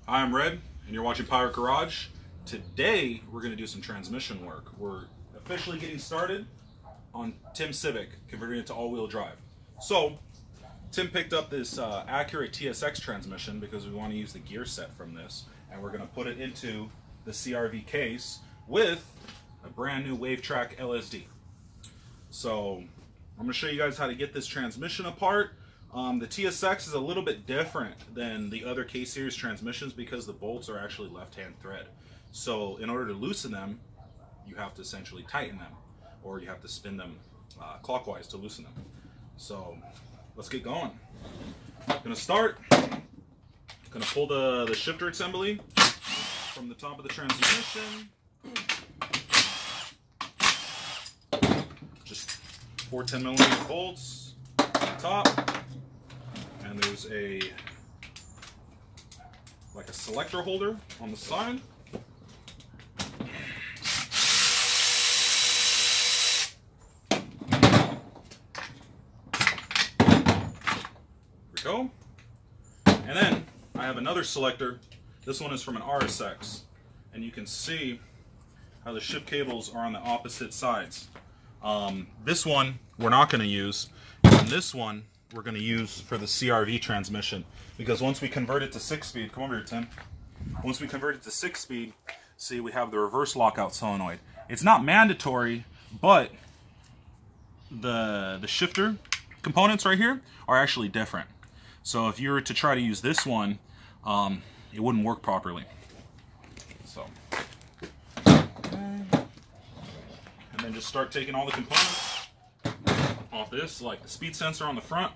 Hi, I'm Red, and you're watching Pirate Garage. Today, we're going to do some transmission work. We're officially getting started on Tim's Civic, converting it to all-wheel drive. So, Tim picked up this Accurate TSX transmission because we want to use the gear set from this, and we're going to put it into the CRV case with a brand new Wavtrac LSD. So, I'm going to show you guys how to get this transmission apart. The TSX is a little bit different than the other K-Series transmissions because the bolts are actually left-hand thread. So in order to loosen them, you have to essentially tighten them, or you have to spin them clockwise to loosen them. So let's get going. I'm going to start. I'm going to pull the shifter assembly from the top of the transmission. Just 4 10mm bolts on the top. And there's like a selector holder on the side. There we go. And then I have another selector. This one is from an RSX. And you can see how the shift cables are on the opposite sides. This one we're not going to use. And this one we're going to use for the CRV transmission, because once we convert it to 6-speed, come over here, Tim. Once we convert it to 6-speed, see, we have the reverse lockout solenoid. It's not mandatory, but the shifter components right here are actually different. So if you were to try to use this one, it wouldn't work properly. So, and then just start taking all the components off this, like the speed sensor on the front.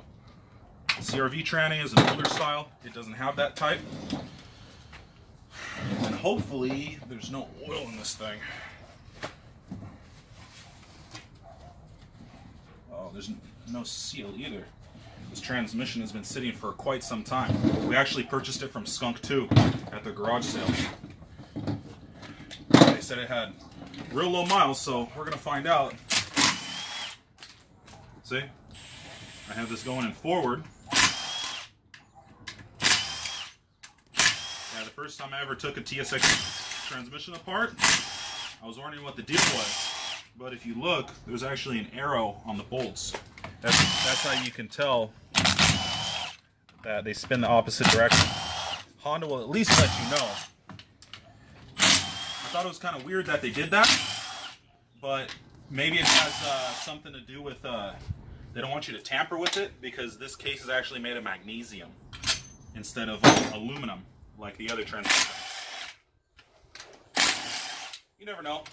CRV tranny is an older style. It doesn't have that type. And hopefully there's no oil in this thing. Oh, there's no seal either. This transmission has been sitting for quite some time. We actually purchased it from Skunk 2 at the garage sale. They said it had real low miles, so we're gonna find out. See, I have this going in forward. Yeah, the first time I ever took a TSX transmission apart, I was wondering what the deal was. But if you look, there's actually an arrow on the bolts. That's how you can tell that they spin the opposite direction. Honda will at least let you know. I thought it was kind of weird that they did that, but maybe it has something to do with they don't want you to tamper with it, because this case is actually made of magnesium instead of aluminum like the other transmission. You never know.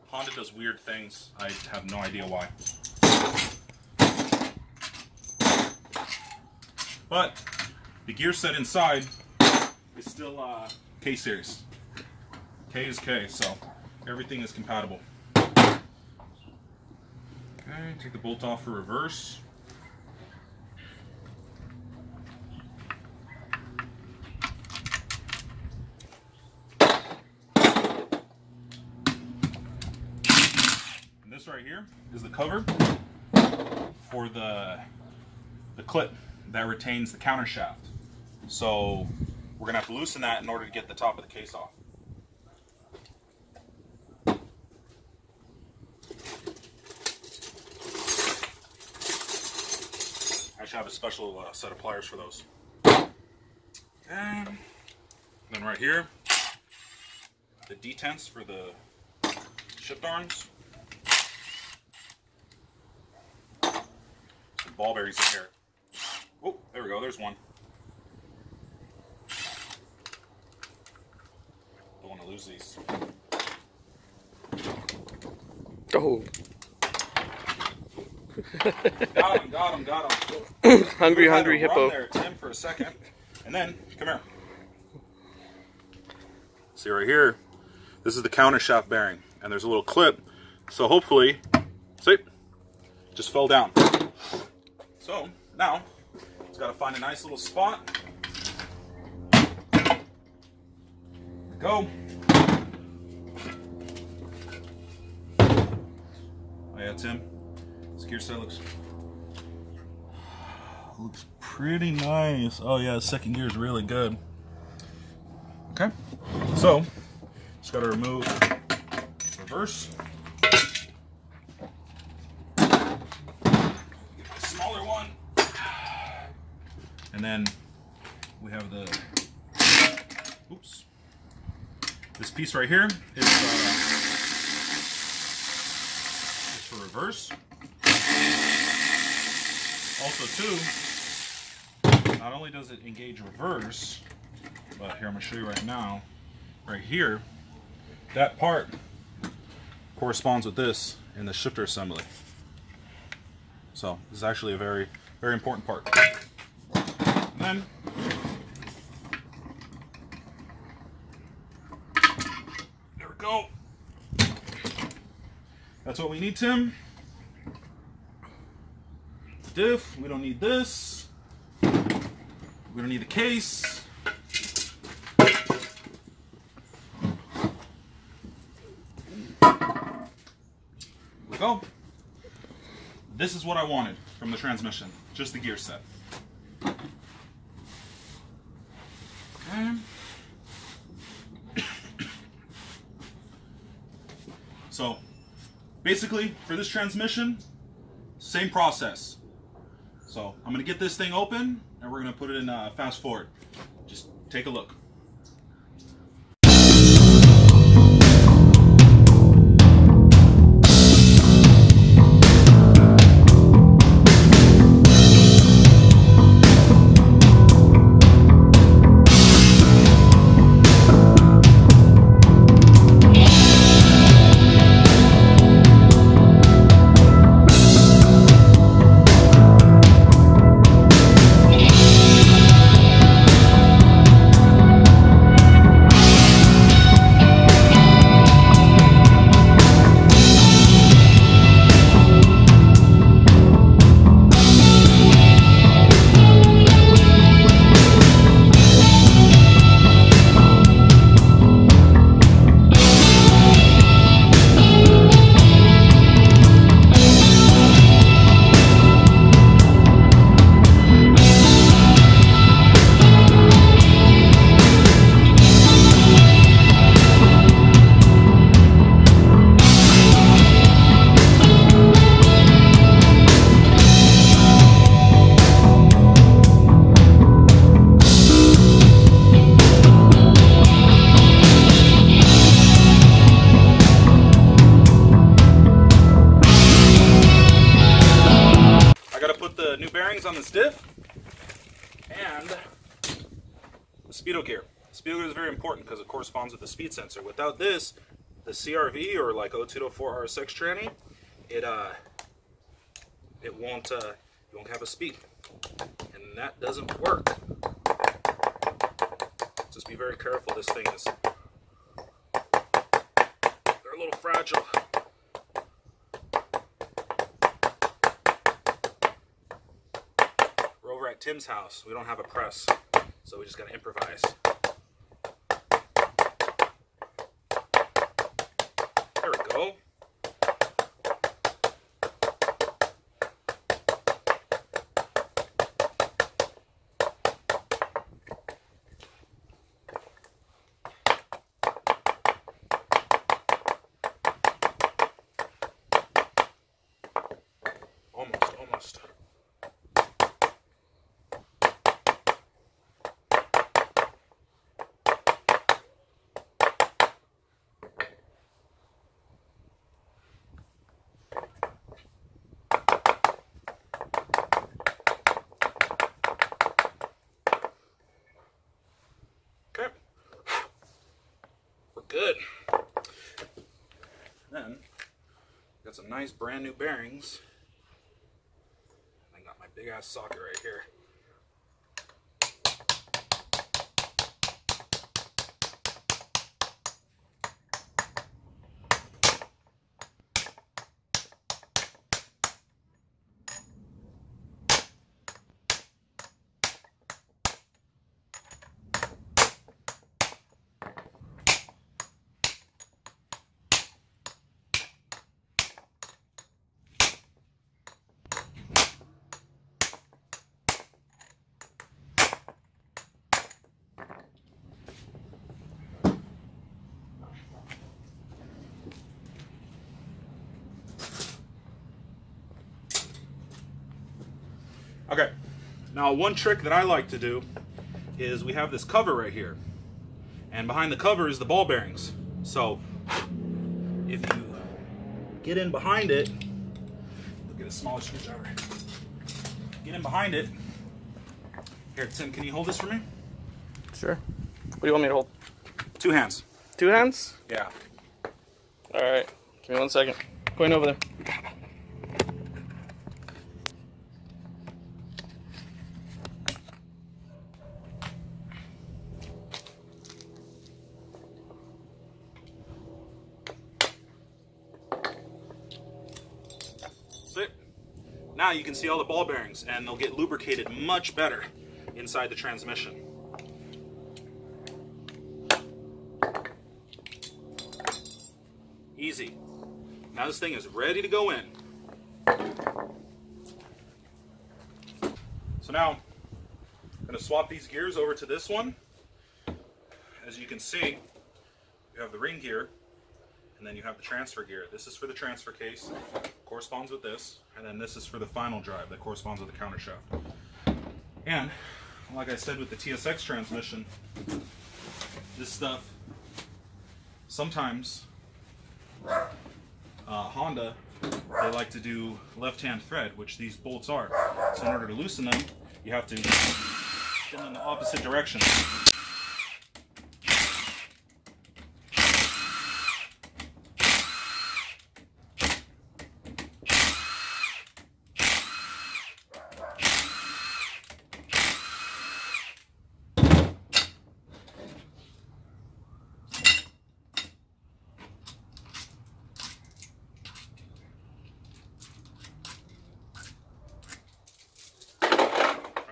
Honda does weird things. I have no idea why. But the gear set inside is still K-Series. K is K, so everything is compatible. Okay, take the bolt off for reverse. And this right here is the cover for the clip that retains the counter shaft. So we're gonna have to loosen that in order to get the top of the case off. I have a special set of pliers for those. And then right here, the detents for the shift arms. Some ball bearings in here. Oh, there we go, there's one. Don't want to lose these. Oh. Got him. Hungry hippo. There, Tim, for a second. And then, come here. See right here, this is the counter shaft bearing, and there's a little clip. So hopefully, see, just fell down. So now, it's got to find a nice little spot. Go. Oh yeah, Tim. This gear set looks pretty nice. Oh yeah, the second gear is really good. Okay, so just got to remove reverse. Get a smaller one. And then we have the, oops, this piece right here is for reverse. Also too, not only does it engage reverse, but here I'm going to show you right now, right here, that part corresponds with this in the shifter assembly. So this is actually a very, very important part. And then there we go. That's what we need, Tim. Diff, we don't need this. We don't need the case. There we go. This is what I wanted from the transmission, just the gear set. Okay. So basically for this transmission, same process. So I'm going to get this thing open and we're going to put it in fast forward. Just take a look. On this diff and the speedo gear. The speedo gear is very important because it corresponds with the speed sensor. Without this, the CRV or like 0204 RSX tranny, it won't have a speed, and that doesn't work. Just be very careful. This thing is, they're a little fragile. At Tim's house, we don't have a press, so we just gotta improvise. There we go. Almost. Good. Then got some nice brand new bearings. I got my big ass socket right here. Now, one trick that I like to do is we have this cover right here, and behind the cover is the ball bearings. So if you get in behind it, look at a smaller screwdriver. Get in behind it. Here, Tim, can you hold this for me? Sure. What do you want me to hold? 2 hands. 2 hands? Yeah. Alright. Give me 1 second. Going over there. Now you can see all the ball bearings, and they'll get lubricated much better inside the transmission. Easy. Now this thing is ready to go in. So now I'm going to swap these gears over to this one. As you can see, you have the ring gear, and then you have the transfer gear. This is for the transfer case, corresponds with this, and then this is for the final drive that corresponds with the countershaft. And like I said with the TSX transmission, this stuff, sometimes Honda, they like to do left-hand thread, which these bolts are. So in order to loosen them, you have to spin them in the opposite direction.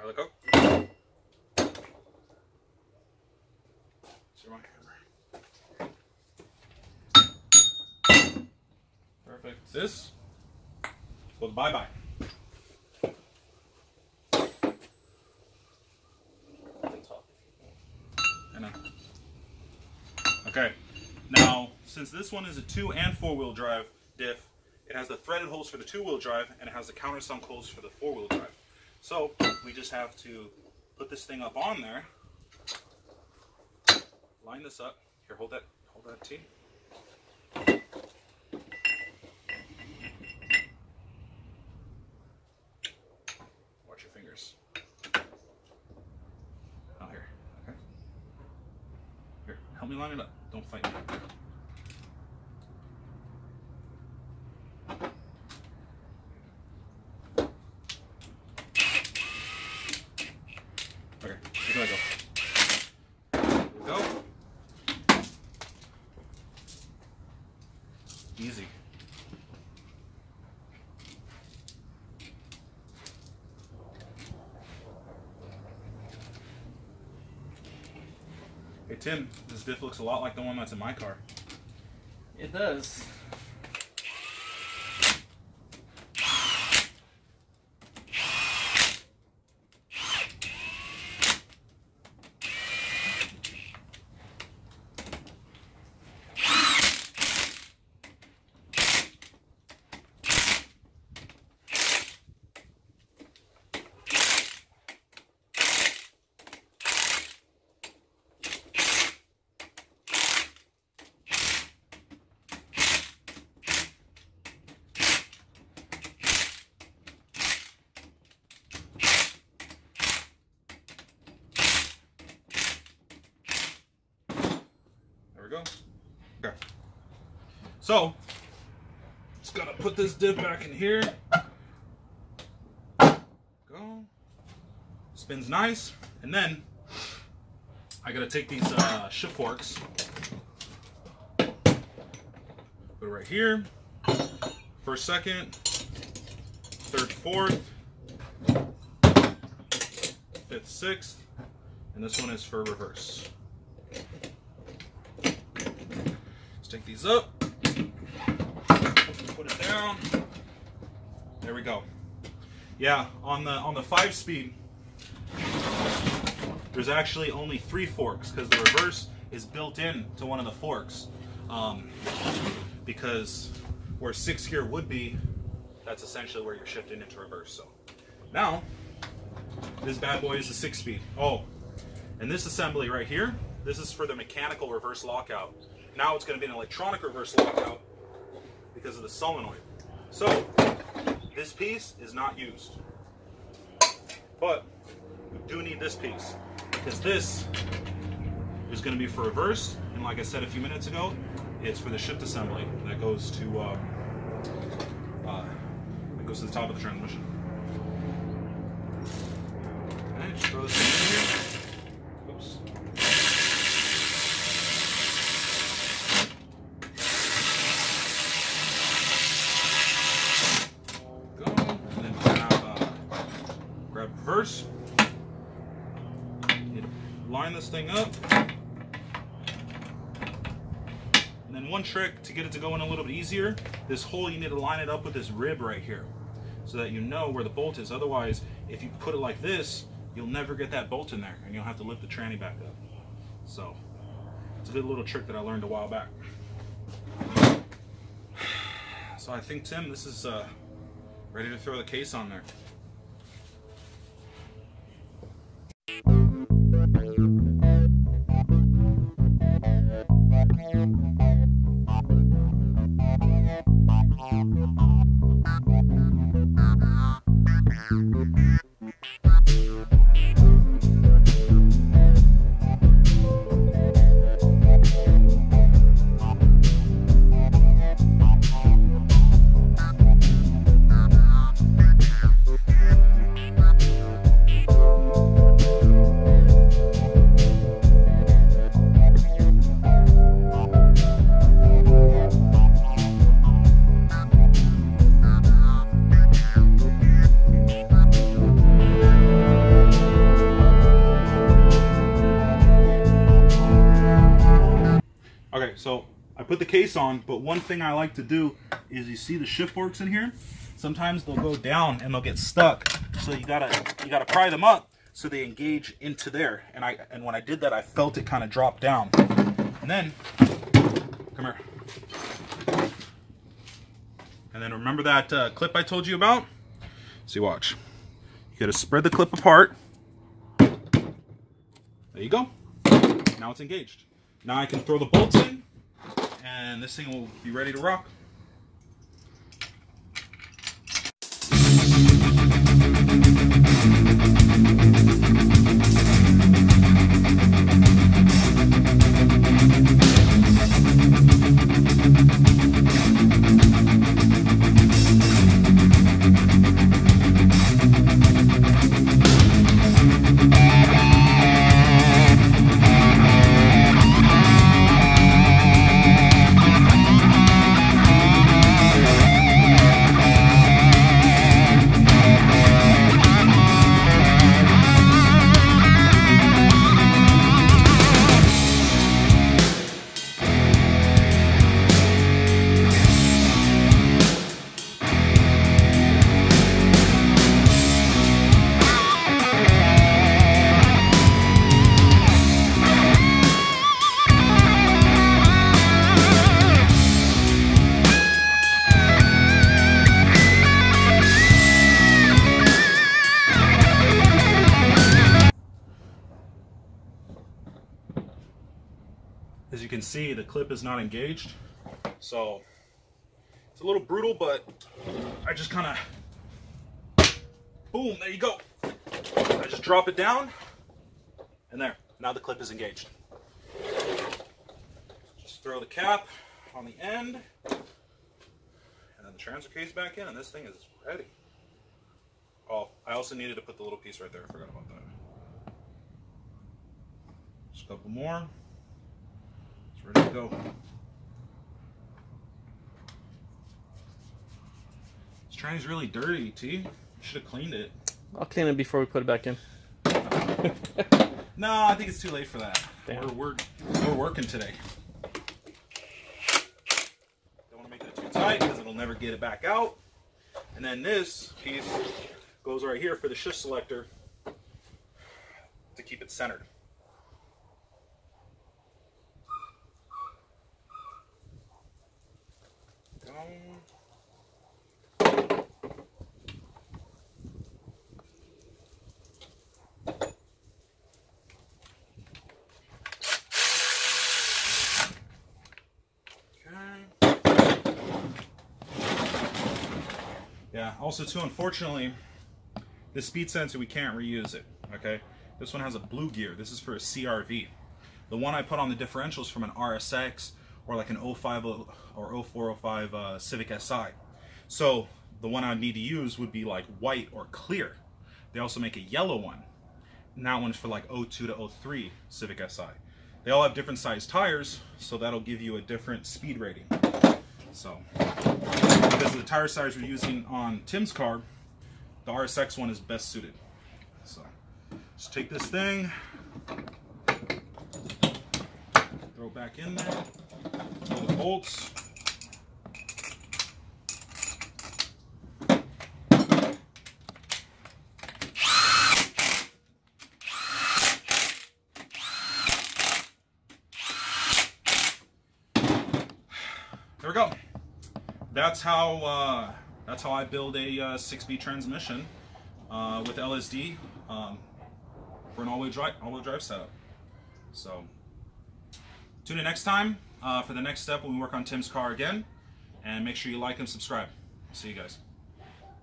Look up. Perfect. This goes bye-bye. Okay. Now, since this one is a 2- and 4-wheel drive diff, it has the threaded holes for the 2-wheel drive, and it has the countersunk holes for the 4-wheel drive. So we just have to put this thing up on there, line this up. Here, hold that T. Watch your fingers. Oh, here. Okay. Here, help me line it up. Don't fight me. Okay, here I go. Here we go. Easy. Hey Tim, this diff looks a lot like the one that's in my car. It does. Go. Okay. So, just gotta put this diff back in here. Go. Spins nice. And then, I gotta take these shift forks. Put it right here. First, second. Third, fourth. Fifth, sixth. And this one is for reverse. Take these up, put it down. There we go. Yeah, on the 5-speed, there's actually only 3 forks because the reverse is built in to one of the forks. Because where 6th gear would be, that's essentially where you're shifting into reverse. So now This bad boy is a 6-speed. Oh, and this assembly right here, this is for the mechanical reverse lockout. Now it's going to be an electronic reverse lockout because of the solenoid. So this piece is not used, but we do need this piece because this is going to be for reverse, and like I said a few minutes ago, it's for the shift assembly that goes to the top of the transmission. Okay, just throw this in here. Oops. Go, and then grab reverse. Need to line this thing up. And then one trick to get it to go in a little bit easier, this hole, you need to line it up with this rib right here so that you know where the bolt is. Otherwise, if you put it like this, you'll never get that bolt in there and you'll have to lift the tranny back up. So it's a good little trick that I learned a while back. So I think, Tim, this is ready to throw the case on there. Okay, so I put the case on, but one thing I like to do is, you see the shift forks in here? Sometimes they'll go down and they'll get stuck. So you gotta pry them up so they engage into there. And when I did that, I felt it kind of drop down. And then, come here. And then remember that clip I told you about? See, watch. You gotta spread the clip apart. There you go. Now it's engaged. Now I can throw the bolts in, and this thing will be ready to rock. As you can see, the clip is not engaged, so it's a little brutal, but I just kind of, boom, there you go. I just drop it down, and there, now the clip is engaged. Just throw the cap on the end, and then the transfer case back in, and this thing is ready. Oh, I also needed to put the little piece right there, I forgot about that. Just a couple more. Ready to go. This tranny's really dirty, T. You should have cleaned it. I'll clean it before we put it back in. No, I think it's too late for that. We're working today. Don't want to make it too tight because it'll never get it back out. And then this piece goes right here for the shift selector to keep it centered. Yeah, also too, unfortunately, the speed sensor, we can't reuse it, okay? This one has a blue gear. This is for a CRV. The one I put on the differential is from an RSX or like an 05 or 0405 Civic Si. So the one I need to use would be like white or clear. They also make a yellow one. And that one's for like 02 to 03 Civic Si. They all have different size tires, so that'll give you a different speed rating. So, because of the tire size we're using on Tim's car, the RSX one is best suited. So, just take this thing, throw it back in there, pull the bolts. There we go. That's how I build a 6-speed transmission with LSD for an all-wheel drive setup. So tune in next time for the next step when we work on Tim's car again, and make sure you like and subscribe. See you guys.